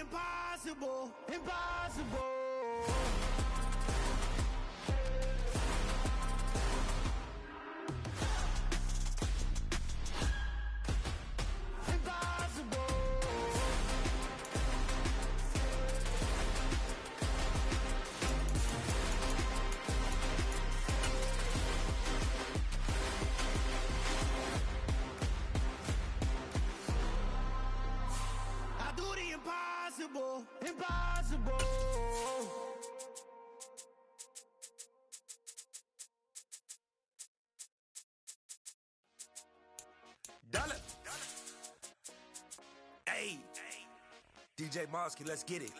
impossible, impossible. Impossible, impossible. Dollar. Hey, DJ Mosky, let's get it.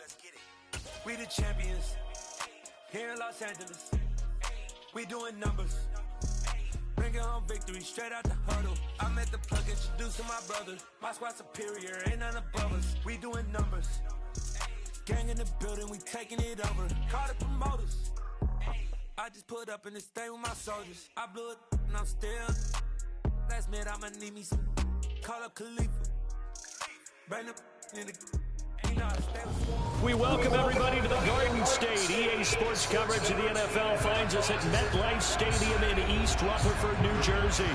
We the champions here in Los Angeles. We doing numbers. Bringing home victory straight out the huddle. I'm at the plug, introducing my brothers. My squad superior, ain't none above us. We doing numbers. Gang in the building, we taking it over. Call the promoters. I just put up in this thing with my soldiers. I blew it and I'm still. Last minute I'ma need me some. Call up Khalifa. Bring up in the. We welcome everybody to the Garden State. EA Sports coverage of the NFL finds us at MetLife Stadium in East Rutherford, New Jersey.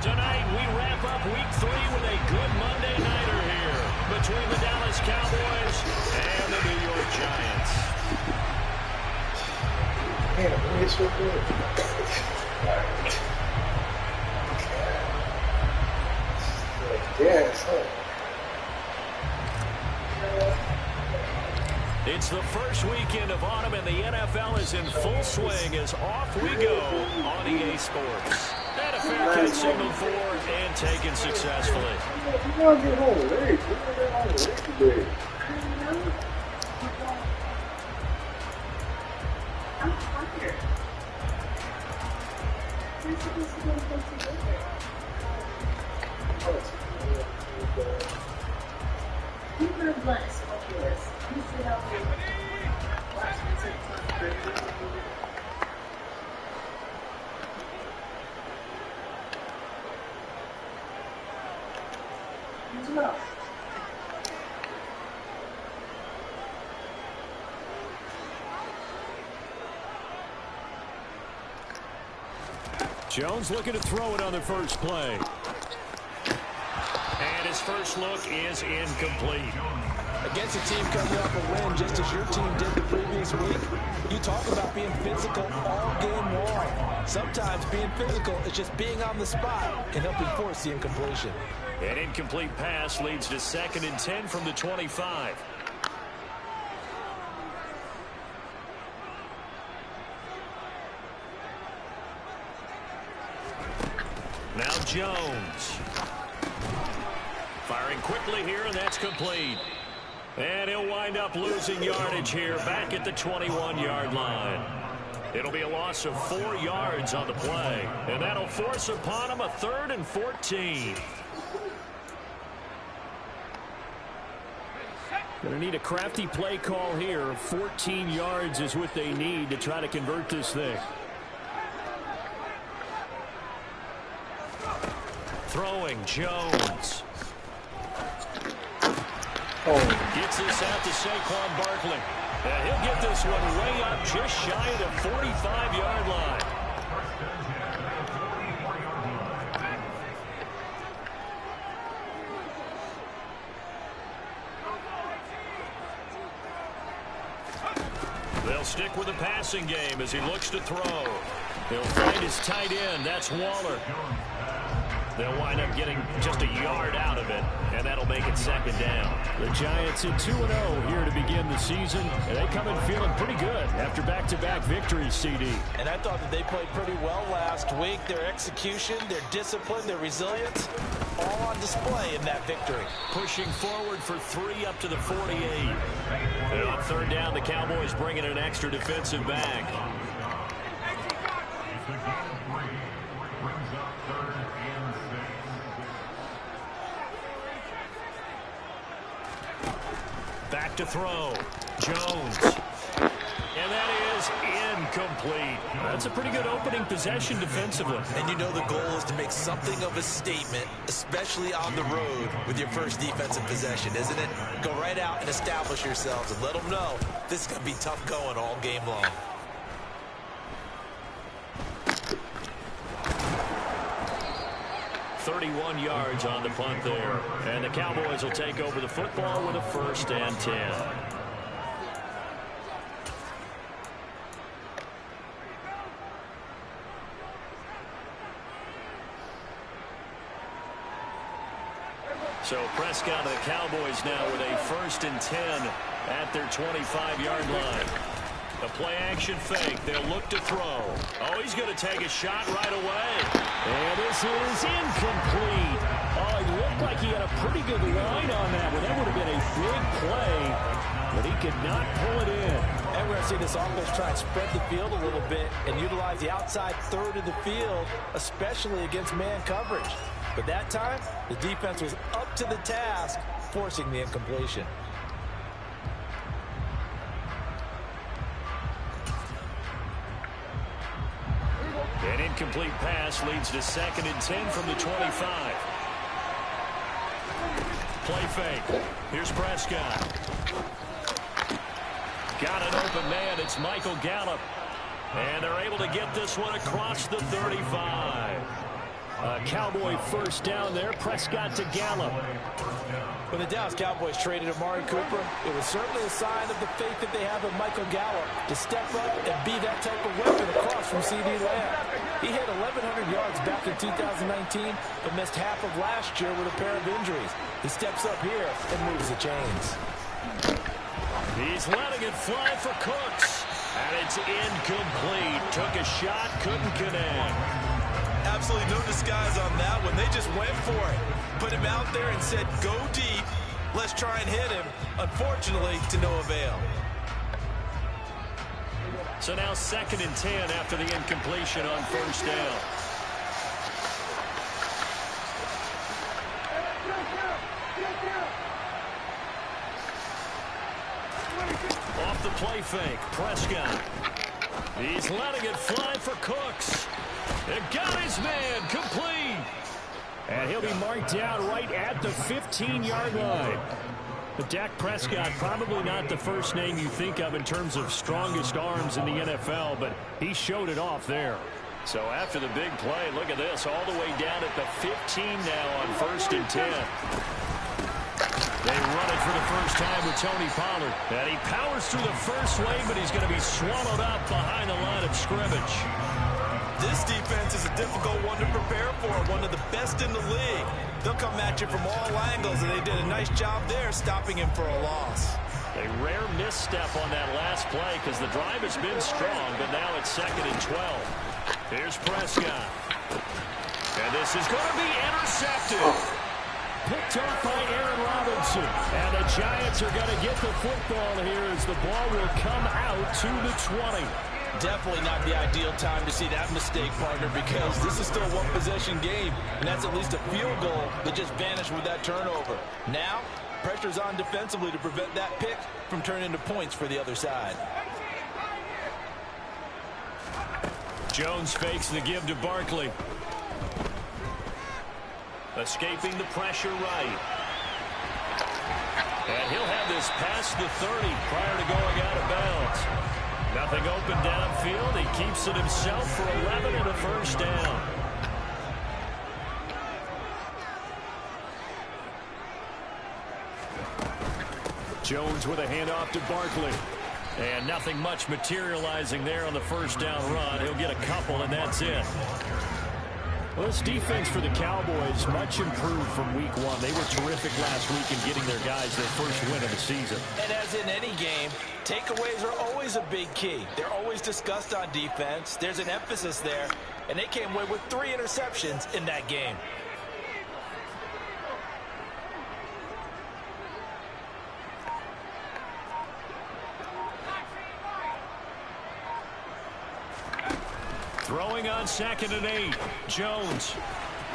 Tonight, we wrap up Week 3 with a good Monday nighter here between the Dallas Cowboys and the New York Giants. Man, it's so good. Yes, huh? It's the first weekend of autumn, and the NFL is in full swing as off we go on EA Sports. And a fair catch signaled for and taken successfully. Jones looking to throw it on the first play. And his first look is incomplete. Against a team coming off a win, just as your team did the previous week, you talk about being physical all game long. Sometimes being physical is just being on the spot and helping force the incompletion. An incomplete pass leads to 2nd and 10 from the 25. Now Jones. Firing quickly here, and that's complete. And he'll wind up losing yardage here back at the 21-yard line. It'll be a loss of 4 yards on the play, and that'll force upon him a 3rd and 14. Going to need a crafty play call here. 14 yards is what they need to try to convert this thing. Throwing, Jones. Gets this out to Saquon Barkley. And he'll get this one way up just shy of the 45-yard line. They'll stick with the passing game as he looks to throw. He'll find his tight end. That's Waller. They'll wind up getting just a yard out of it, and that'll make it 2nd down. The Giants at 2-0 here to begin the season, and they come in feeling pretty good after back-to-back victories, CD. And I thought that they played pretty well last week. Their execution, their discipline, their resilience, all on display in that victory. Pushing forward for 3 up to the 48. And on 3rd down, the Cowboys bringing an extra defensive back. Back to throw. Jones. And that is incomplete. That's a pretty good opening possession defensively. And you know the goal is to make something of a statement, especially on the road with your first defensive possession, isn't it? Go right out and establish yourselves and let them know this is going to be tough going all game long. .31 yards on the punt there. And the Cowboys will take over the football with a 1st and 10. So Prescott of the Cowboys now with a 1st and 10 at their 25-yard line. The play-action fake. They'll look to throw. Oh, he's going to take a shot right away. And this is incomplete. Oh, it looked like he had a pretty good line on that one. That would have been a big play, but he could not pull it in. And we're going to see this offense try and spread the field a little bit and utilize the outside third of the field, especially against man coverage. But that time, the defense was up to the task, forcing the incompletion. An incomplete pass leads to 2nd and 10 from the 25. Play fake. Here's Prescott. Got an open man. It's Michael Gallup. And they're able to get this one across the 35. Cowboy 1st down there. Prescott to Gallup. When the Dallas Cowboys traded Amari Cooper, it was certainly a sign of the faith that they have in Michael Gallup to step up and be that type of weapon across from CeeDee Lamb. He hit 1,100 yards back in 2019, but missed half of last year with a pair of injuries. He steps up here and moves the chains. He's letting it fly for Cooks. And it's incomplete. Took a shot, couldn't connect. Absolutely no disguise on that one. They just went for it. Put him out there and said, go deep. Let's try and hit him. Unfortunately, to no avail. So now 2nd and 10 after the incompletion on 1st down. Off the play fake, Prescott. He's letting it fly for Cooks. It got his man complete. And he'll be marked down right at the 15-yard line. But Dak Prescott, probably not the first name you think of in terms of strongest arms in the NFL, but he showed it off there. So after the big play, look at this, all the way down at the 15 now on 1st and 10. They run it for the first time with Tony Pollard. And he powers through the first wave, but he's going to be swallowed up behind the line of scrimmage. This defense is a difficult one to prepare for, one of the best in the league. They'll come at you from all angles, and they did a nice job there stopping him for a loss. A rare misstep on that last play because the drive has been strong, but now it's 2nd and 12. Here's Prescott. And this is going to be intercepted. Picked off by Aaron Robinson. And the Giants are going to get the football here as the ball will come out to the 20. Definitely not the ideal time to see that mistake, partner, because this is still a one-possession game, and that's at least a field goal that just vanished with that turnover. Now, pressure's on defensively to prevent that pick from turning into points for the other side. Jones fakes the give to Barkley. Escaping the pressure right. And he'll have this past the 30 prior to going out of bounds. Nothing open downfield. He keeps it himself for 11 and a 1st down. Jones with a handoff to Barkley. And nothing much materializing there on the 1st down run. He'll get a couple, and that's it. Well, this defense for the Cowboys much improved from week 1. They were terrific last week in getting their guys their first win of the season. And as in any game, takeaways are always a big key. They're always discussed on defense. There's an emphasis there, and they came away with 3 interceptions in that game. Throwing on 2nd and 8. Jones.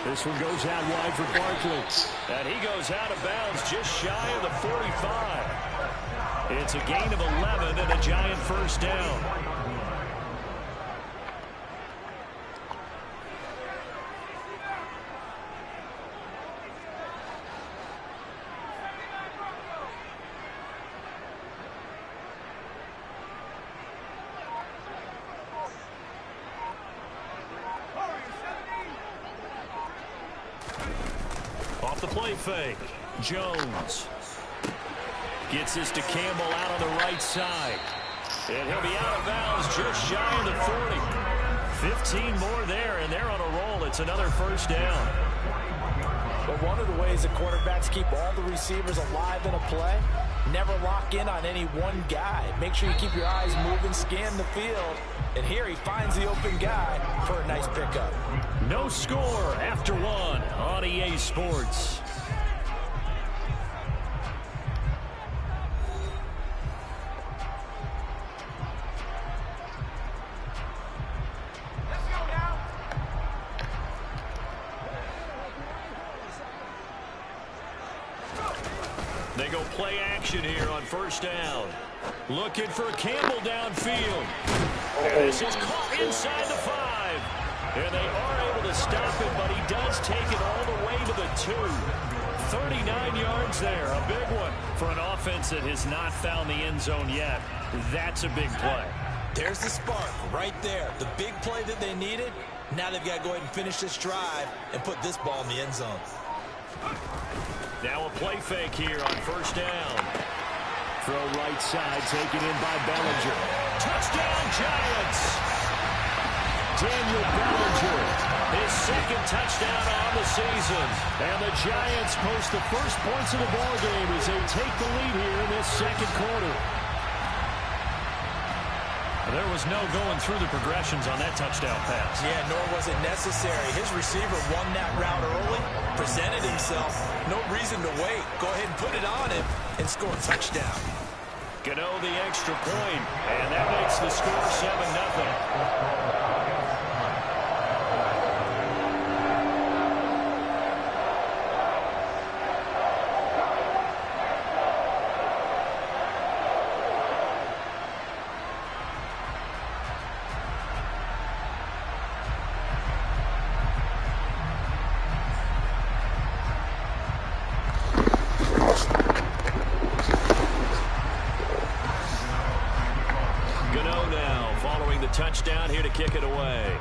This one goes out wide for Barkley. And he goes out of bounds just shy of the 45. It's a gain of 11 and a Giant first down. Off the play fake. Jones gets this to Campbell out on the right side. And he'll be out of bounds just shy of the 40. 15 more there, and they're on a roll. It's another first down. But one of the ways that quarterbacks keep all the receivers alive in a play, never lock in on any one guy. Make sure you keep your eyes moving, scan the field. And here he finds the open guy for a nice pickup. No score after one on EA Sports. They go play action here on first down. Looking for Campbell downfield. And this is caught inside the 5. And they are able to stop him, but he does take it all the way to the 2. 39 yards there, a big one for an offense that has not found the end zone yet. That's a big play. There's the spark right there. The big play that they needed. Now they've got to go ahead and finish this drive and put this ball in the end zone. Now a play fake here on first down. Throw right side, taken in by Bellinger. Touchdown, Giants! Daniel Bellinger, his second touchdown on the season. And the Giants post the first points of the ballgame as they take the lead here in this second quarter. There was no going through the progressions on that touchdown pass. Yeah, nor was it necessary. His receiver won that route early, presented himself. No reason to wait. Go ahead and put it on him and score a touchdown. Gano the extra point, and that makes the score 7-0. Touchdown here to kick it away.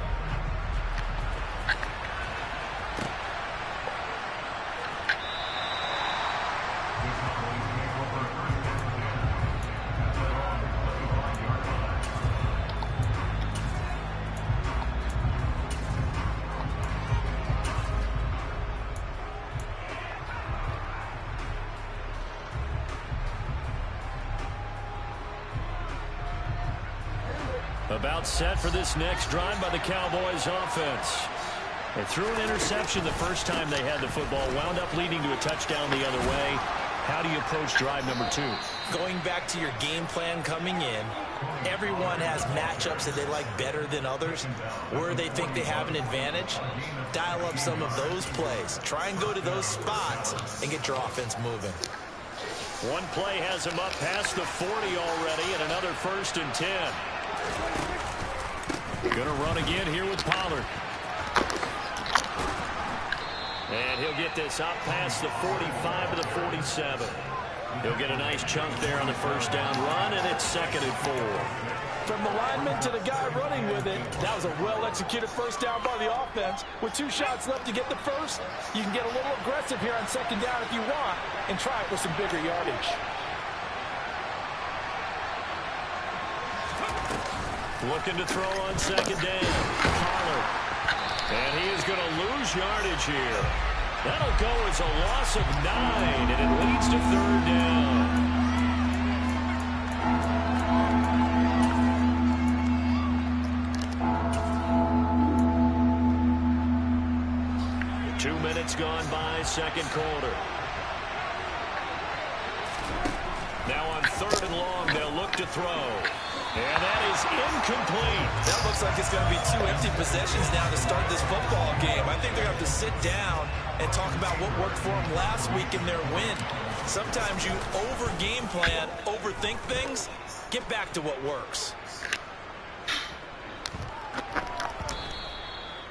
About set for this next drive by the Cowboys offense. They threw an interception the first time they had the football, wound up leading to a touchdown the other way. How do you approach drive number 2? Going back to your game plan coming in, everyone has matchups that they like better than others, where they think they have an advantage. Dial up some of those plays. Try and go to those spots and get your offense moving. One play has him up past the 40 already, and another 1st and 10. Going to run again here with Pollard. And he'll get this up past the 45 to the 47. He'll get a nice chunk there on the first down run, and it's 2nd and 4. From the lineman to the guy running with it, that was a well-executed first down by the offense. With 2 shots left to get the first, you can get a little aggressive here on 2nd down if you want, and try it with some bigger yardage. Looking to throw on 2nd down. Pollard. And he is going to lose yardage here. That'll go as a loss of 9, and it leads to 3rd down. Two minutes gone by, second quarter. Now on 3rd and long, they'll look to throw. And that is incomplete. That looks like it's going to be 2 empty possessions now to start this football game. I think they're going to have to sit down and talk about what worked for them last week in their win. Sometimes you over-game plan, overthink things. Get back to what works.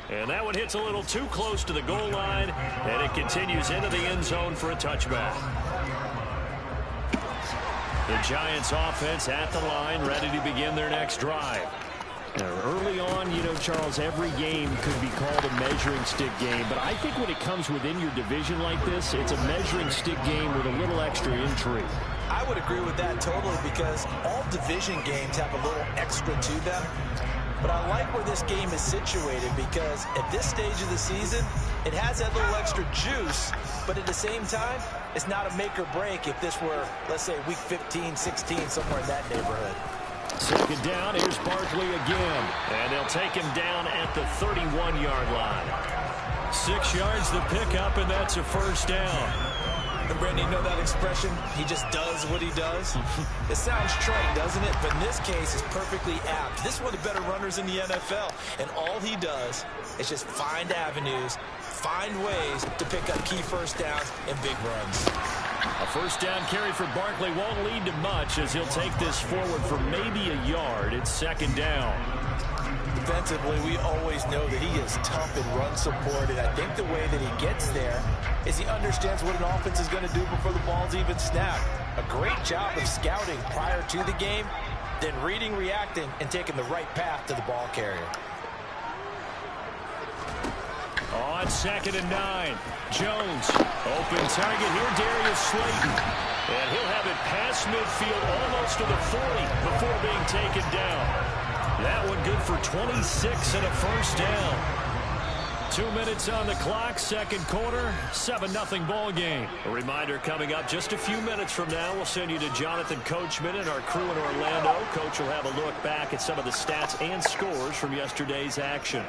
And that one hits a little too close to the goal line, and it continues into the end zone for a touchback. The Giants offense at the line, ready to begin their next drive. Now, early on, you know, Charles, every game could be called a measuring stick game, but I think when it comes within your division like this, it's a measuring stick game with a little extra intrigue. I would agree with that totally, because all division games have a little extra to them. But I like where this game is situated, because at this stage of the season, it has that little extra juice, but at the same time, it's not a make or break if this were, let's say, week 15, 16, somewhere in that neighborhood. Second down, here's Barkley again, and they'll take him down at the 31-yard line. 6 yards the pickup, and that's a first down. And Brandon, you know that expression, he just does what he does? It sounds trite, doesn't it? But in this case, it's perfectly apt. This is one of the better runners in the NFL, and all he does is just find avenues, find ways to pick up key first downs and big runs. A first down carry for Barkley won't lead to much, as he'll take this forward for maybe a yard. It's second down. Defensively, we always know that he is tough in run support, and I think the way that he gets there is he understands what an offense is going to do before the ball's even snapped. A great job of scouting prior to the game, then reading, reacting, and taking the right path to the ball carrier. On 2nd and 9, Jones, open target here, Darius Slayton. And he'll have it past midfield, almost to the 40, before being taken down. That one good for 26 and a first down. 2 minutes on the clock, second quarter, 7-0 ball game. A reminder coming up just a few minutes from now, we'll send you to Jonathan Coachman and our crew in Orlando. Coach will have a look back at some of the stats and scores from yesterday's action.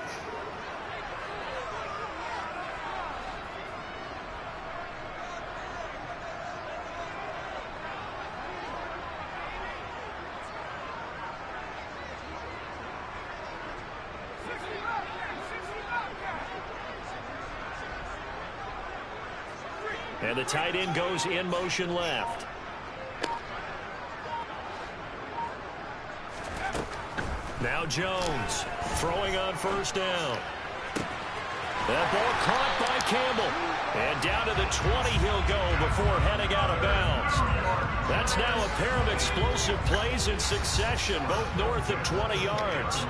And the tight end goes in motion left. Now Jones throwing on first down. That ball caught by Campbell. And down to the 20 he'll go before heading out of bounds. That's now a pair of explosive plays in succession, both north of 20 yards.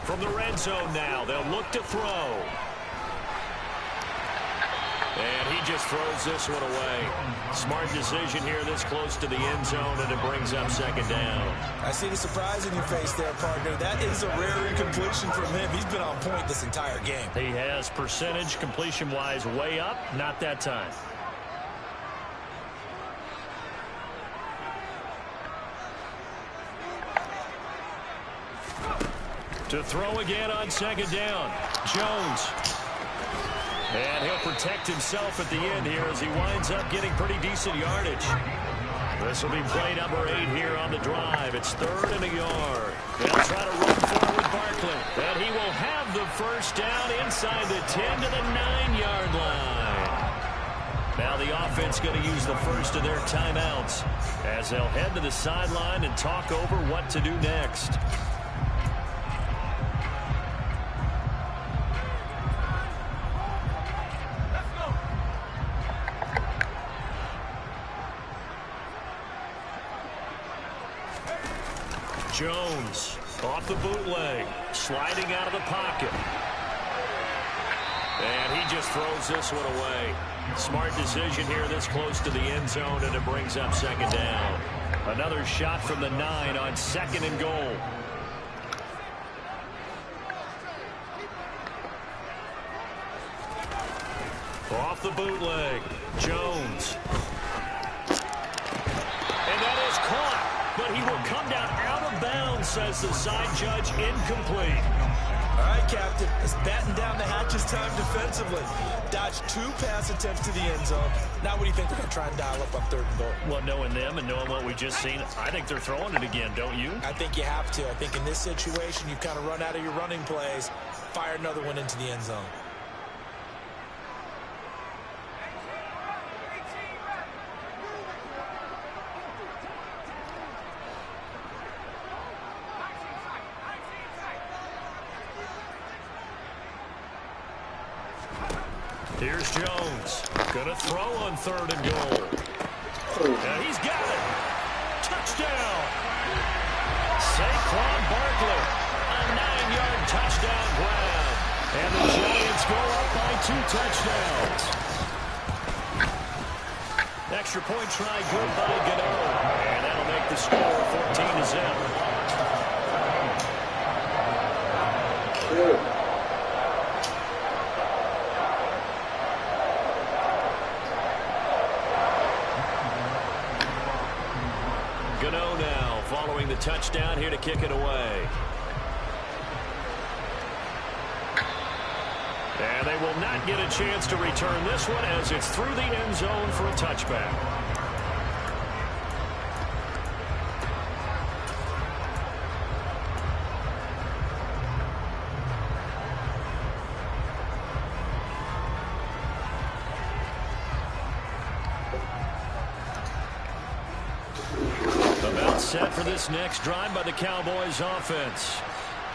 From the red zone now, they'll look to throw. And he just throws this one away. Smart decision here this close to the end zone, and it brings up second down. I see the surprise in your face there, partner. That is a rare incompletion from him. He's been on point this entire game. He has percentage completion-wise way up, not that time. To throw again on second down, Jones. And he'll protect himself at the end here as he winds up getting pretty decent yardage. This will be play number 8 here on the drive. It's 3rd and a yard. They'll try to run forward with Barkley. And he will have the first down inside the 10 to the 9-yard line. Now the offense going to use the first of their timeouts as they'll head to the sideline and talk over what to do next. Jones off the bootleg, sliding out of the pocket. And he just throws this one away. Smart decision here this close to the end zone, and it brings up second down. Another shot from the 9 on 2nd and goal. Off the bootleg, Jones. And that is caught. But he will come down out of bounds, says the side judge, incomplete. All right, Captain, it's batting down the hatches time defensively. Dodged 2 pass attempts to the end zone. Now what do you think they're going to try and dial up on 3rd and goal? Well, knowing them and knowing what we just seen, I think they're throwing it again, don't you? I think you have to. I think in this situation, you kind of run out of your running plays, fire another one into the end zone. Here's Jones. Gonna throw on 3rd and goal. And he's got it. Touchdown. Saquon Barkley. A 9-yard touchdown grab. And the Giants go up by 2 touchdowns. Extra point try good by Gano. And that'll make the score 14-0. Gano now following the touchdown here to kick it away. And they will not get a chance to return this one as it's through the end zone for a touchback. About set for this next drive by the Cowboys offense.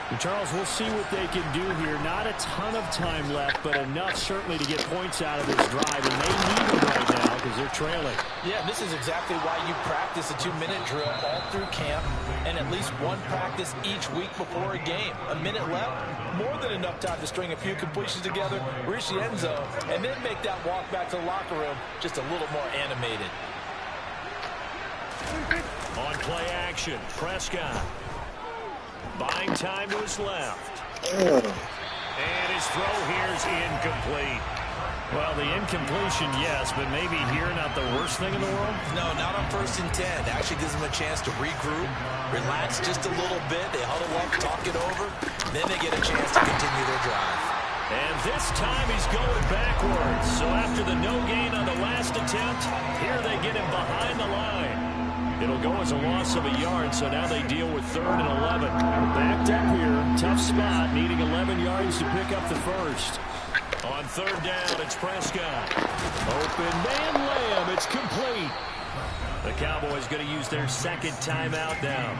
And Charles, we'll see what they can do here. Not a ton of time left, but enough certainly to get points out of this drive. And they need them right now because they're trailing. Yeah, this is exactly why you practice a 2-minute drill all through camp and at least one practice each week before a game. A minute left, more than enough time to string a few completions together, reach the end zone, and then make that walk back to the locker room just a little more animated. On play action, Prescott. Buying time to his left. And his throw here is incomplete. Well, the incompletion, yes, but maybe here not the worst thing in the world? No, not on 1st and 10. Actually gives them a chance to regroup, relax just a little bit. They huddle up, talk it over. Then they get a chance to continue their drive. And this time he's going backwards. So after the no gain on the last attempt, here they get him behind the line. It'll go as a loss of a yard, so now they deal with 3rd and 11. Backed up here, tough spot, needing 11 yards to pick up the first. On 3rd down, it's Prescott. Open man Lamb, it's complete. The Cowboys going to use their 2nd timeout now,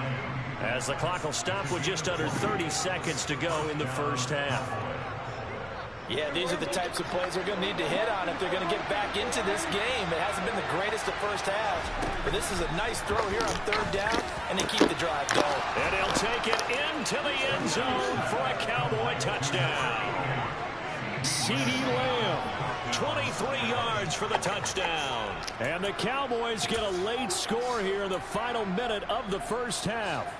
as the clock will stop with just under 30 seconds to go in the first half. Yeah, these are the types of plays they're going to need to hit on if they're going to get back into this game. It hasn't been the greatest of first half, but this is a nice throw here on 3rd down, and they keep the drive going. And he'll take it into the end zone for a Cowboy touchdown. CeeDee Lamb, 23 yards for the touchdown. And the Cowboys get a late score here in the final minute of the first half.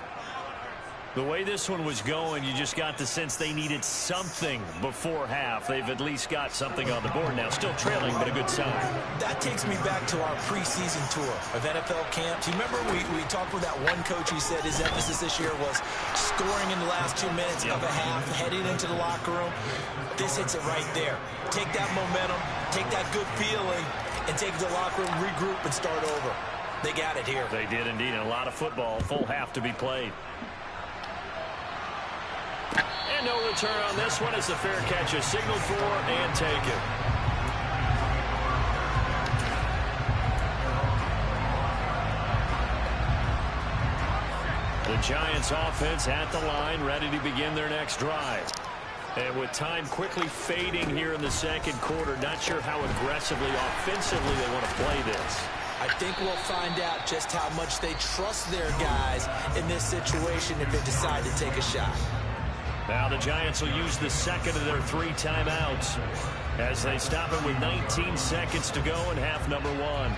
The way this one was going, you just got the sense they needed something before half. They've at least got something on the board now. Still trailing, but a good sign. That takes me back to our preseason tour of NFL camps. You remember we talked with that one coach who said his emphasis this year was scoring in the last 2 minutes of a half, heading into the locker room. This hits it right there. Take that momentum, take that good feeling, and take it to the locker room, regroup, and start over. They got it here. They did indeed, and a lot of football, full half to be played. And no return on this one as the fair catch is signaled for and taken. The Giants offense at the line, ready to begin their next drive. And with time quickly fading here in the 2nd quarter, not sure how aggressively, offensively they want to play this. I think we'll find out just how much they trust their guys in this situation if they decide to take a shot. Now the Giants will use the 2nd of their 3 timeouts as they stop it with 19 seconds to go in half number 1.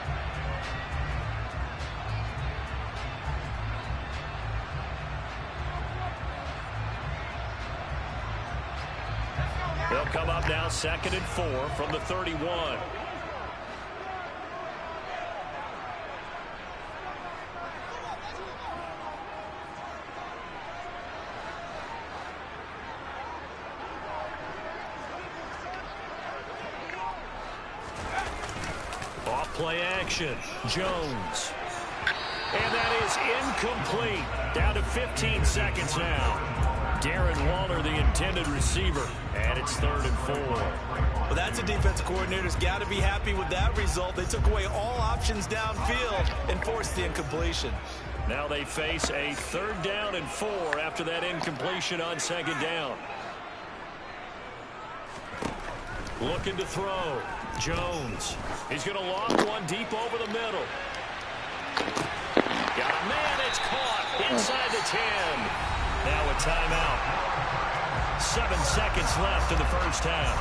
They'll come up now 2nd and 4 from the 31. Play action, Jones. And that is incomplete. Down to 15 seconds now. Darren Waller, the intended receiver. And it's 3rd and 4. Well, that's a defensive coordinator's got to be happy with that result. They took away all options downfield and forced the incompletion. Now they face a 3rd down and 4 after that incompletion on 2nd down. Looking to throw. Jones. He's going to lob one deep over the middle. Got a man. It's caught inside the 10. Now a timeout. 7 seconds left in the first half.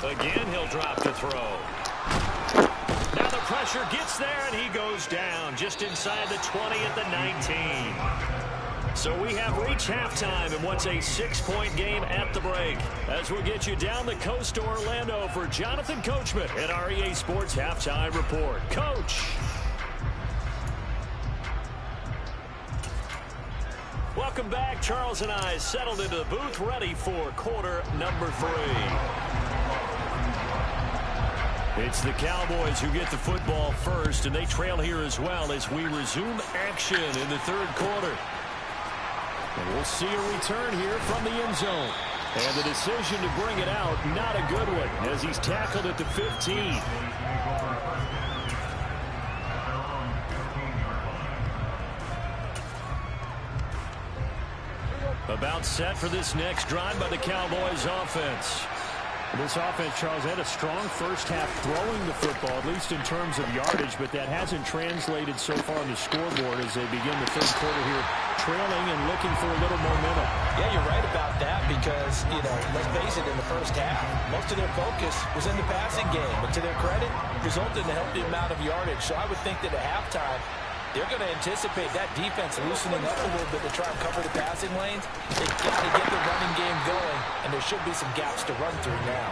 Again, he'll drop to throw. Now the pressure gets there, and he goes down just inside the 20 at the 19. So we have reached halftime in what's a 6-point game at the break. As we'll get you down the coast to Orlando for Jonathan Coachman at our EA Sports Halftime Report. Coach. Welcome back. Charles and I settled into the booth ready for quarter number 3. It's the Cowboys who get the football first, and they trail here as well as we resume action in the third quarter. And we'll see a return here from the end zone. And the decision to bring it out, not a good one, as he's tackled at the 15. About set for this next drive by the Cowboys offense. This offense, Charles, had a strong first half throwing the football, at least in terms of yardage, but that hasn't translated so far on the scoreboard as they begin the third quarter here, trailing and looking for a little momentum. Yeah, you're right about that because, let's face it, in the first half, most of their focus was in the passing game. But to their credit, resulted in a healthy amount of yardage. So I would think that at halftime, they're going to anticipate that defense loosening up a little bit to try and cover the passing lanes. They've got to get the running game going, and there should be some gaps to run through now.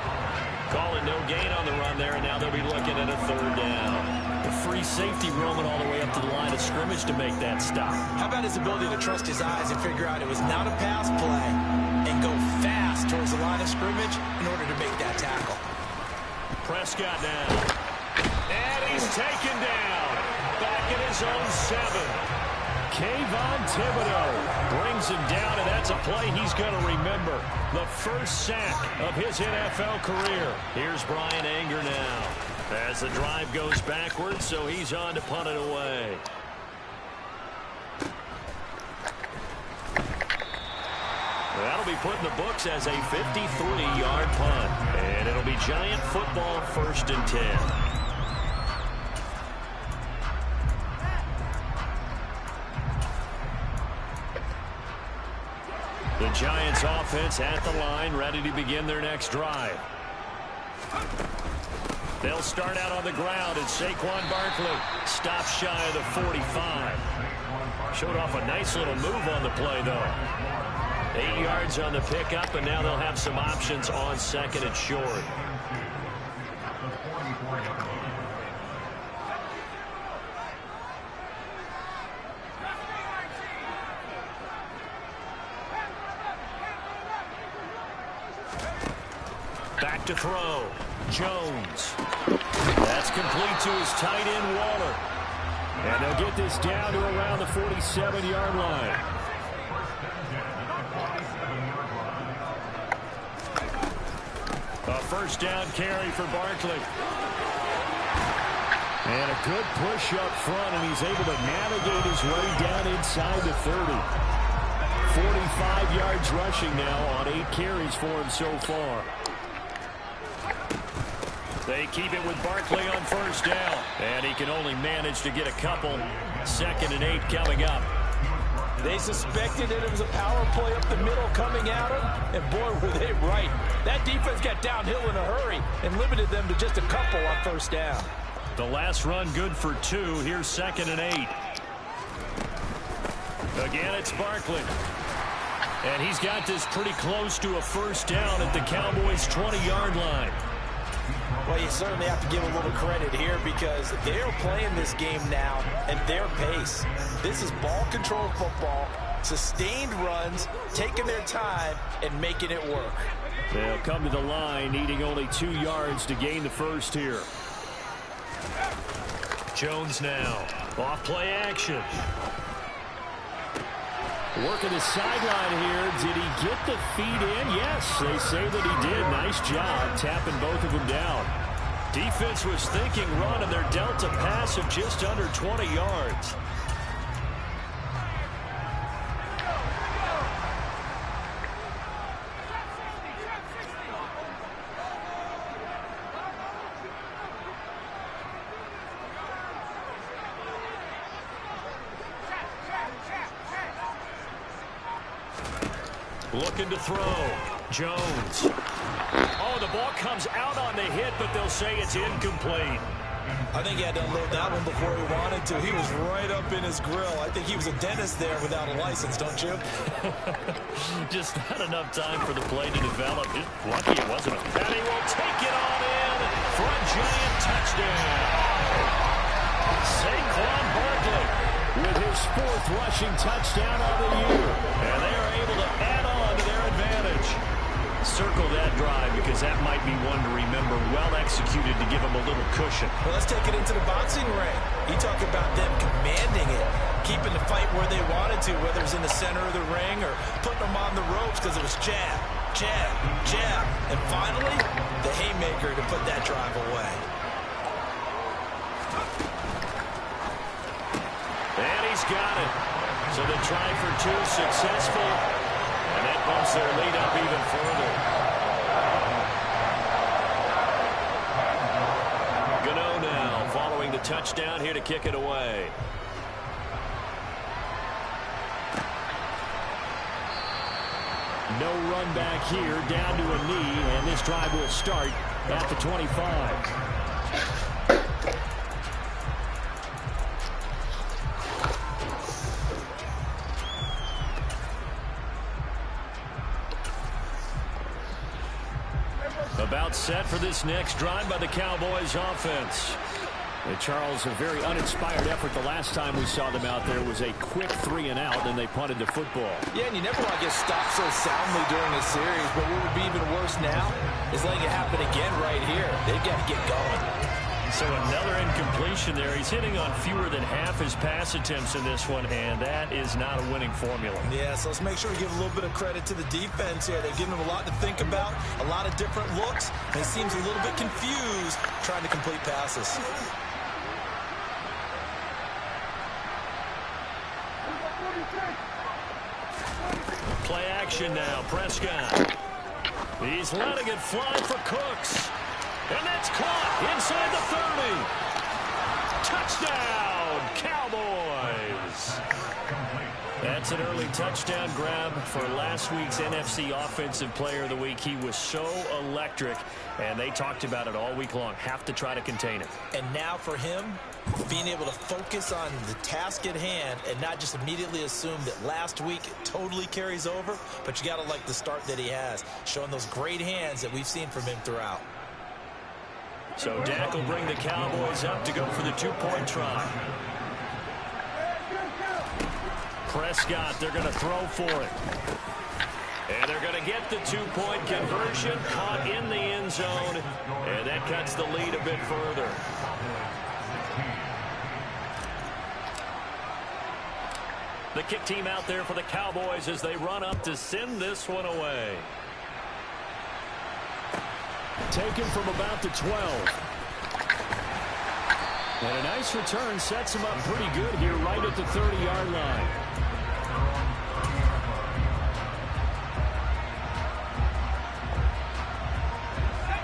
Calling no gain on the run there, and now they'll be looking at a third down. The free safety roaming all the way up to the line of scrimmage to make that stop. How about his ability to trust his eyes and figure out it was not a pass play and go fast towards the line of scrimmage in order to make that tackle? Prescott now. And he's taken down. Back in his own 7. Kayvon Thibodeaux brings him down, and that's a play he's going to remember. The first sack of his NFL career. Here's Brian Anger now. As the drive goes backwards, so he's on to punt it away. That'll be put in the books as a 53-yard punt. And it'll be Giant football, 1st and 10. The Giants offense at the line, ready to begin their next drive. They'll start out on the ground, and Saquon Barkley stops shy of the 45. Showed off a nice little move on the play, though. 8 yards on the pickup, and now they'll have some options on 2nd and short. Back to throw. Jones. That's complete to his tight end, Waller. And they'll get this down to around the 47-yard line. A first down carry for Barkley. And a good push up front, and he's able to navigate his way down inside the 30. 45 yards rushing now on 8 carries for him so far. They keep it with Barkley on first down. And he can only manage to get a couple. 2nd and 8 coming up. They suspected that it was a power play up the middle coming at them. And boy, were they right. That defense got downhill in a hurry and limited them to just a couple on first down. The last run good for 2. Here's 2nd and 8. Again, it's Barkley. And he's got this pretty close to a first down at the Cowboys' 20-yard line. Well, you certainly have to give a little credit here because they're playing this game now at their pace. This is ball control football, sustained runs, taking their time, and making it work. They'll come to the line, needing only 2 yards to gain the first here. Jones now. Off play action. Working the sideline here. Did he get the feet in? Yes, they say that he did. Nice job tapping both of them down. Defense was thinking run, and they're dealt a pass of just under 20 yards. Looking to throw. Jones. Oh, the ball comes out on the hit, but they'll say it's incomplete. I think he had to unload that one before he wanted to. He was right up in his grill. I think he was a dentist there without a license, don't you? Just not enough time for the play to develop. Just lucky it wasn't a... And he will take it on in for a giant touchdown. Saquon Barkley with his 4th rushing touchdown of the year. And they are able to add on to their advantage. Circle that drive because that might be one to remember. Well executed to give them a little cushion. Well, let's take it into the boxing ring. You talk about them commanding it, keeping the fight where they wanted to, whether it's in the center of the ring or putting them on the ropes because it was jab, jab, jab. And finally, the haymaker to put that drive away. And he's got it. So the try for 2 successful. And that bumps their lead up even further. Gano now following the touchdown here to kick it away. No run back here, down to a knee, and this drive will start at the 25. About set for this next drive by the Cowboys offense. And Charles, a very uninspired effort the last time we saw them out there was a quick 3 and out, and they punted the football. Yeah, and you never want to get stopped so soundly during a series, but what would be even worse now is letting it happen again right here. They've got to get going. So another incompletion there. He's hitting on fewer than half his pass attempts in this one, and that is not a winning formula. Yeah, so let's make sure we give a little bit of credit to the defense here. They've given them a lot to think about, a lot of different looks, and he seems a little bit confused trying to complete passes. Play action now. Prescott. He's letting it fly for Cooks. And that's caught inside the 30. Touchdown, Cowboys. That's an early touchdown grab for last week's NFC Offensive Player of the Week. He was so electric, and they talked about it all week long. Have to try to contain it. And now for him, being able to focus on the task at hand and not just immediately assume that last week it totally carries over, but you got to like the start that he has, showing those great hands that we've seen from him throughout. So Dak will bring the Cowboys up to go for the 2-point try. Prescott, they're going to throw for it. And they're going to get the 2-point conversion, caught in the end zone, and that cuts the lead a bit further. The kick team out there for the Cowboys as they run up to send this one away. Taken from about the 12. And a nice return sets him up pretty good here right at the 30-yard line.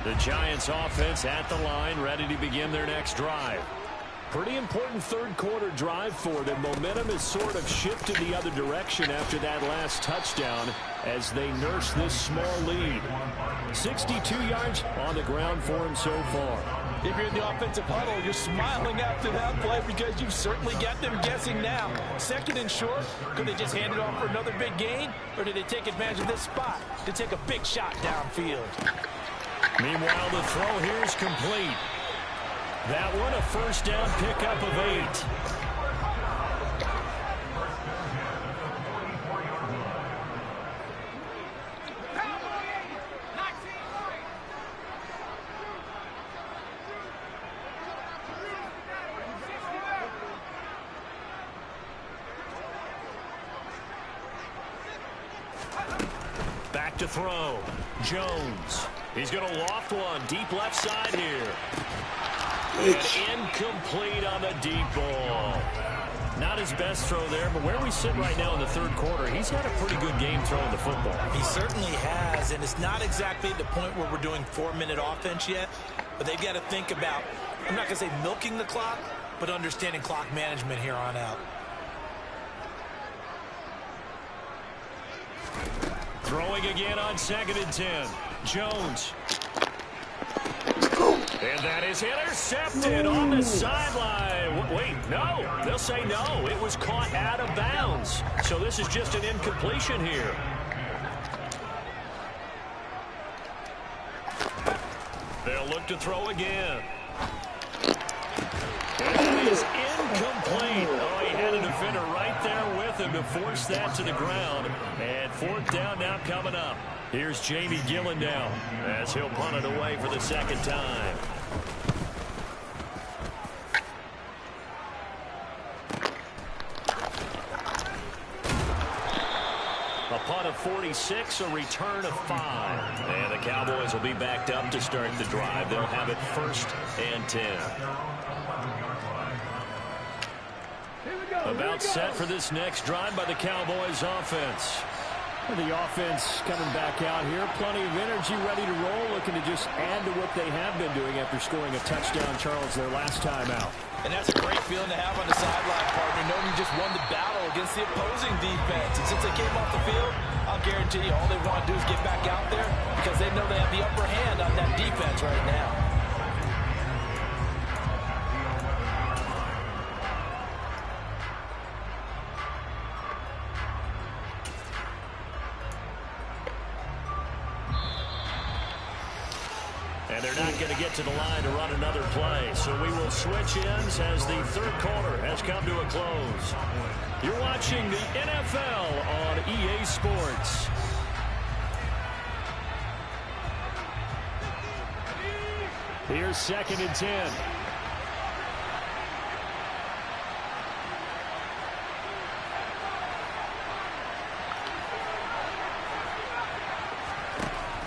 The Giants offense at the line, ready to begin their next drive. Pretty important third-quarter drive for them. Momentum has sort of shifted the other direction after that last touchdown as they nurse this small lead. 62 yards on the ground for him so far. If you're in the offensive huddle, you're smiling after that play because you've certainly got them guessing now. 2nd and short, could they just hand it off for another big gain? Or did they take advantage of this spot to take a big shot downfield? Meanwhile, the throw here is complete. That one a first down pickup of 8. Back to throw. Jones. He's going to loft one deep left side here. And incomplete on the deep ball. Not his best throw there, but where we sit right now in the third quarter, he's had a pretty good game throwing the football. He certainly has, and it's not exactly the point where we're doing 4-minute offense yet, but they've got to think about, I'm not going to say milking the clock, but understanding clock management here on out. Throwing again on 2nd and 10. Jones. And that is intercepted on the sideline. Wait, no. They'll say no. It was caught out of bounds. So this is just an incompletion here. They'll look to throw again. And that is incomplete. Oh, he had a defender right there with him to force that to the ground. And 4th down now coming up. Here's Jamie Gillen now as he'll punt it away for the second time. A punt of 46, a return of 5. And the Cowboys will be backed up to start the drive. They'll have it 1st and 10. About set for this next drive by the Cowboys offense. The offense coming back out here. Plenty of energy, ready to roll, looking to just add to what they have been doing after scoring a touchdown, Charles, their last time out. And that's a great feeling to have on the sideline, partner, knowing you just won the battle against the opposing defense. And since they came off the field, I'll guarantee you all they want to do is get back out there because they know they have the upper hand on that defense right now. And they're not going to get to the line to run another play. So we will switch ends as the third quarter has come to a close. You're watching the NFL on EA Sports. Here's 2nd and 10.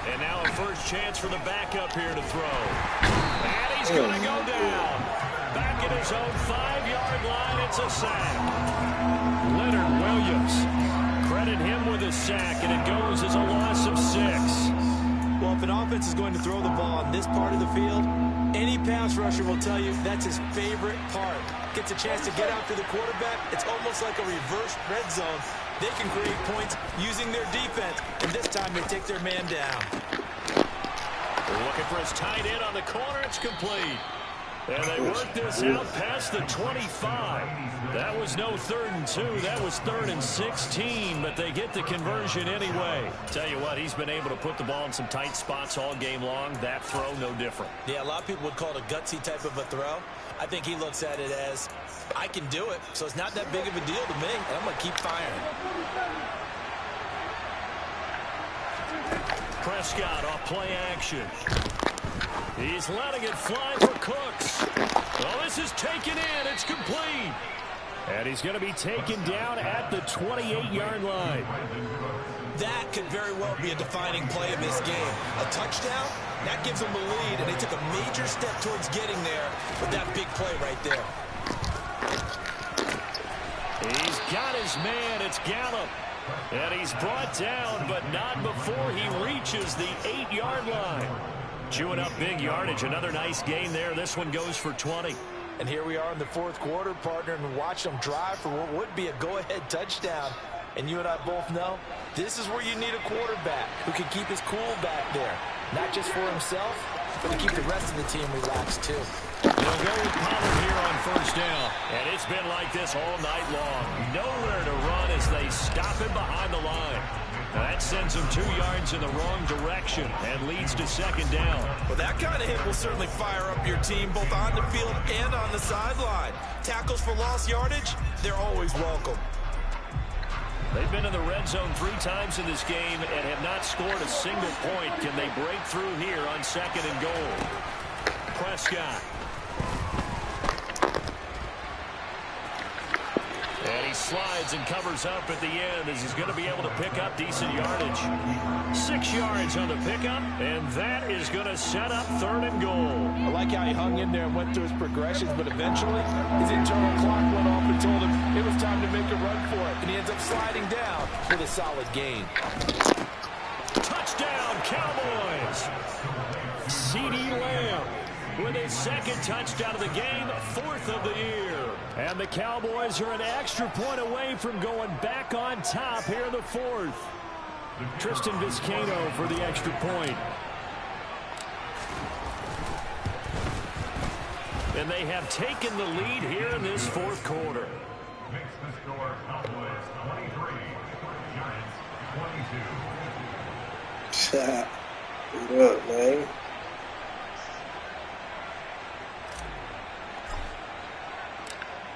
And now a first chance for the backup here to throw. And he's going to go down. Back at his own 5-yard line, it's a sack. Leonard Williams. Credit him with a sack, and it goes as a loss of 6. Well, if an offense is going to throw the ball on this part of the field, any pass rusher will tell you that's his favorite part. Gets a chance to get out to the quarterback. It's almost like a reverse red zone. They can create points using their defense, and this time they take their man down. They're looking for his tight end on the corner. It's complete. And they work this out past the 25. That was no 3rd and 2. That was 3rd and 16, but they get the conversion anyway. Tell you what, he's been able to put the ball in some tight spots all game long. That throw, no different. Yeah, a lot of people would call it a gutsy type of a throw. I think he looks at it as, I can do it, so it's not that big of a deal to me, and I'm going to keep firing. Prescott off play action. He's letting it fly for Cooks. Well, this is taken in. It's complete. And he's going to be taken down at the 28-yard line. That could very well be a defining play of this game. A touchdown, that gives them the lead, and they took a major step towards getting there with that big play right there. He's got his man. It's Gallup. And he's brought down, but not before he reaches the 8-yard line. Chewing up big yardage. Another nice gain there. This one goes for 20. And here we are in the fourth quarter, partner, and watch them drive for what would be a go-ahead touchdown. And you and I both know this is where you need a quarterback who can keep his cool back there. Not just for himself, but to keep the rest of the team relaxed, too. They'll go with Pollard here on 1st down. And it's been like this all night long. Nowhere to run as they stop him behind the line. Now that sends him 2 yards in the wrong direction and leads to 2nd down. Well, that kind of hit will certainly fire up your team both on the field and on the sideline. Tackles for lost yardage, they're always welcome. They've been in the red zone 3 times in this game and have not scored a single point. Can they break through here on 2nd and goal? Prescott. And he slides and covers up at the end as he's going to be able to pick up decent yardage. 6 yards on the pickup, and that is going to set up 3rd and goal. I like how he hung in there and went through his progressions, but eventually his internal clock went off and told him it was time to make a run for it, and he ends up sliding down with a solid gain. Touchdown, Cowboys! CeeDee Lamb with his 2nd touchdown of the game, 4th of the year. And the Cowboys are an extra point away from going back on top here in the 4th. Tristan Vizcaino for the extra point. And they have taken the lead here in this 4th quarter. Makes the score Cowboys 23, Giants 22. What up, man?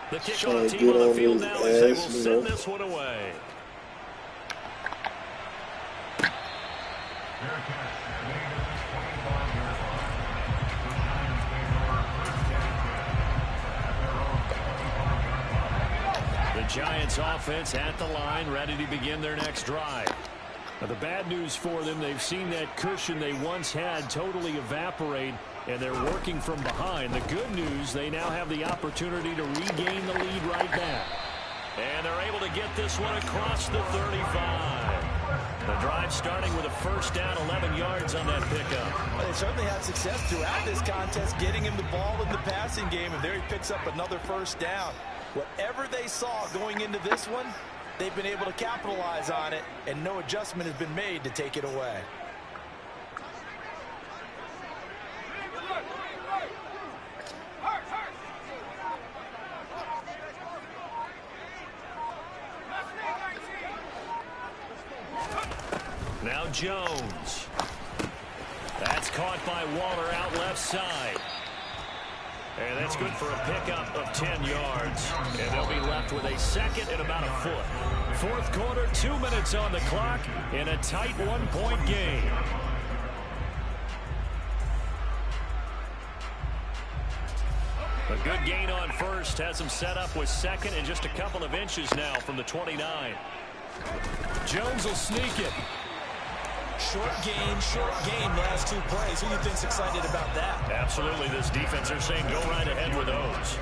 The kickoff team on the field now as they will send this one away. The Giants offense at the line, ready to begin their next drive. Now, the bad news for them, they've seen that cushion they once had totally evaporate, and they're working from behind. The good news, they now have the opportunity to regain the lead right back. And they're able to get this one across the 35. The drive starting with a 1st down, 11 yards on that pickup. Well, they certainly had success throughout this contest, getting him the ball in the passing game, and there he picks up another 1st down. Whatever they saw going into this one, they've been able to capitalize on it, and no adjustment has been made to take it away. Now Jones. That's caught by Waller out left side. And that's good for a pickup of 10 yards. And they'll be left with a 2nd and about a foot. 4th quarter, 2 minutes on the clock in a tight 1-point game. A good gain on 1st has him set up with 2nd and just a couple of inches now from the 29. Jones will sneak it. Short gain, last 2 plays. Who do you think's excited about that? Absolutely. This defense are saying go right ahead with those.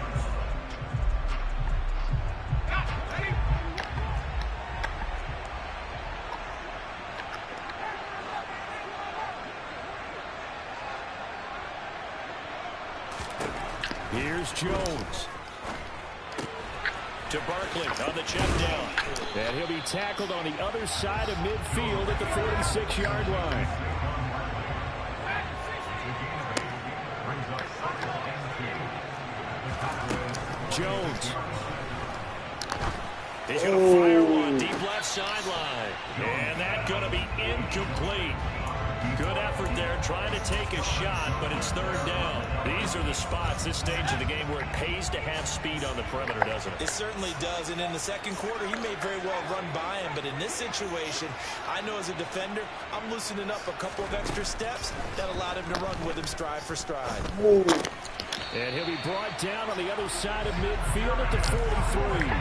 Here's Jones. To Barkley on the check down. And he'll be tackled on the other side of midfield at the 46-yard line. Jones. He's going to fire one deep left sideline. And that's going to be incomplete. Good effort there, trying to take a shot, but it's 3rd down. These are the spots, this stage of the game, where it pays to have speed on the perimeter, doesn't it? It certainly does, and in the 2nd quarter, he may very well run by him, but in this situation, I know as a defender, I'm loosening up a couple of extra steps that allowed him to run with him stride for stride. Ooh. And he'll be brought down on the other side of midfield at the 43.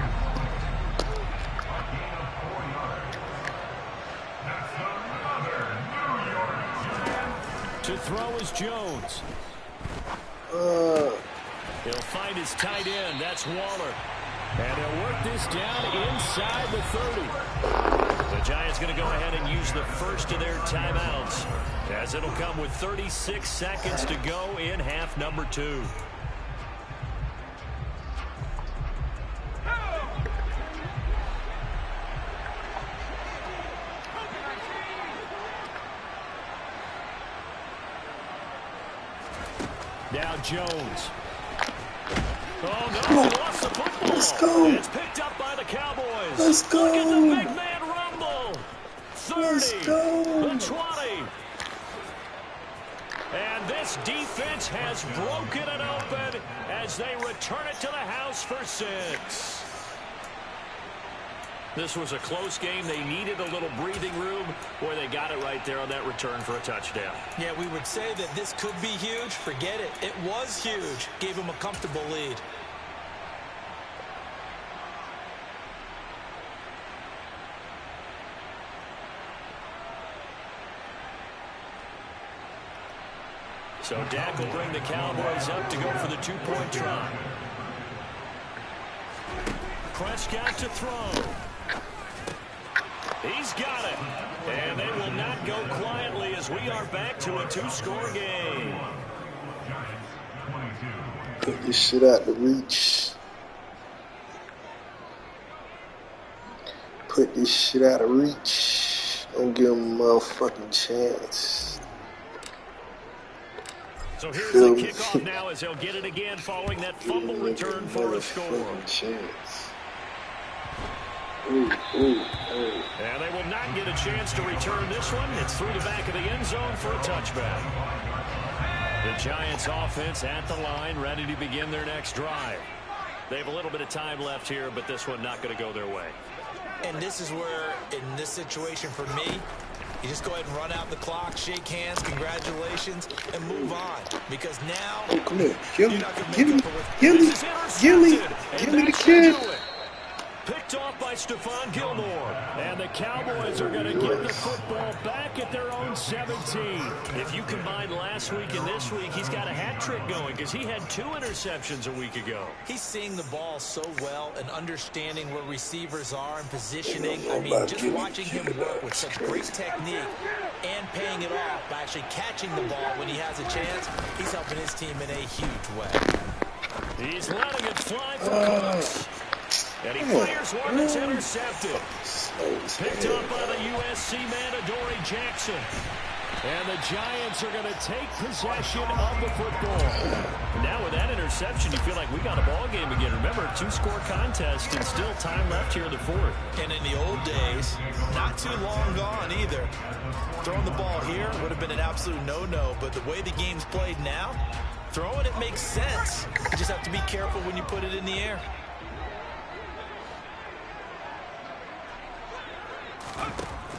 To throw is Jones. He'll find his tight end. That's Waller. And he'll work this down inside the 30. The Giants going to go ahead and use the 1st of their timeouts, as it'll come with 36 seconds to go in half number 2. Now Jones. Oh, no, he lost the football. Let's go. It's picked up by the Cowboys. Let's go. Look at the big man rumble. 30, Let's go. the 20. And this defense has broken it open as they return it to the house for 6. This was a close game. They needed a little breathing room. Boy, they got it right there on that return for a touchdown. Yeah, we would say that this could be huge. Forget it. It was huge. Gave him a comfortable lead. So Dak will bring the Cowboys up to go for the two-point try. Prescott to throw. He's got it. And they will not go quietly as we are back to a two-score game. Put this shit out the reach. Put this shit out of reach. Don't give them a motherfucking chance. So here's the kickoff now as they'll get it again following that fumble return for a score. Chance. Ooh. And they will not get a chance to return this one. It's through the back of the end zone for a touchback. The Giants offense at the line, ready to begin their next drive. They have a little bit of time left here, but this one not going to go their way. And this is where, in this situation for me, you just go ahead and run out the clock, shake hands, congratulations, and move on. Because now, oh, come here. Give me the kid. Picked off by Stephon Gilmore. And the Cowboys are going to get the football back at their own 17. If you combine last week and this week, he's got a hat trick going because he had 2 interceptions a week ago. He's seeing the ball so well and understanding where receivers are and positioning. I mean, just watching him work with such great technique and paying it off by actually catching the ball when he has a chance, he's helping his team in a huge way. He's letting it fly for Cooks. And he fires one that's intercepted. Picked up by the USC man, Adoree Jackson. And the Giants are going to take possession of the football. Now with that interception, you feel like we got a ball game again. Remember, 2-score contest and still time left here in the fourth. And in the old days, not too long gone either. Throwing the ball here would have been an absolute no-no. But the way the game's played now, throwing it makes sense. You just have to be careful when you put it in the air.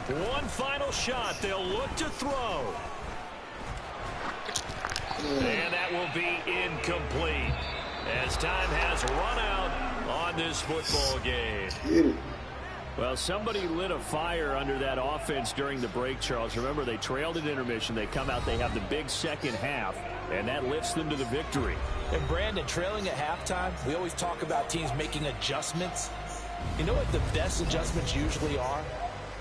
One final shot. They'll look to throw. And that will be incomplete as time has run out on this football game. Well, somebody lit a fire under that offense during the break, Charles. Remember, they trailed at intermission. They come out, they have the big second half, and that lifts them to the victory. And Brandon, trailing at halftime, we always talk about teams making adjustments. You know what the best adjustments usually are?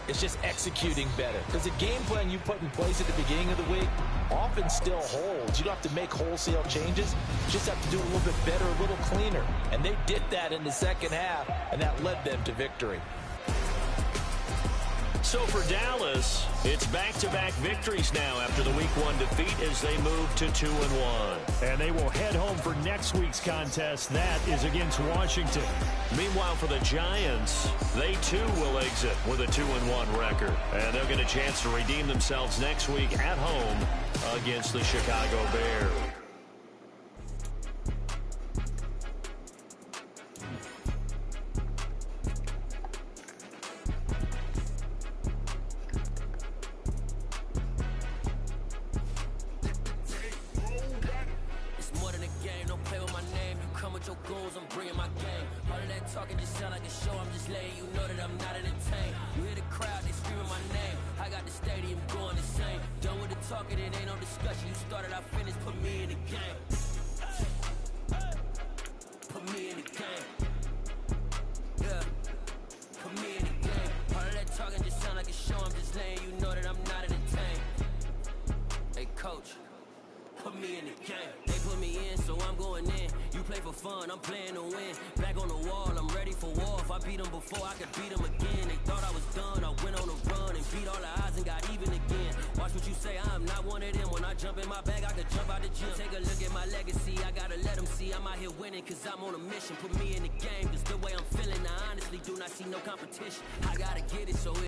It's just executing better. Because the game plan you put in place at the beginning of the week often still holds. You don't have to make wholesale changes. You just have to do a little bit better, a little cleaner. And they did that in the second half, and that led them to victory. So for Dallas, it's back-to-back victories now after the Week 1 defeat as they move to 2-1. And they will head home for next week's contest. That is against Washington. Meanwhile, for the Giants, they too will exit with a 2-1 record. And they'll get a chance to redeem themselves next week at home against the Chicago Bears. Put me in the game, cause the way I'm feeling, I honestly do not see no competition. I gotta get it, so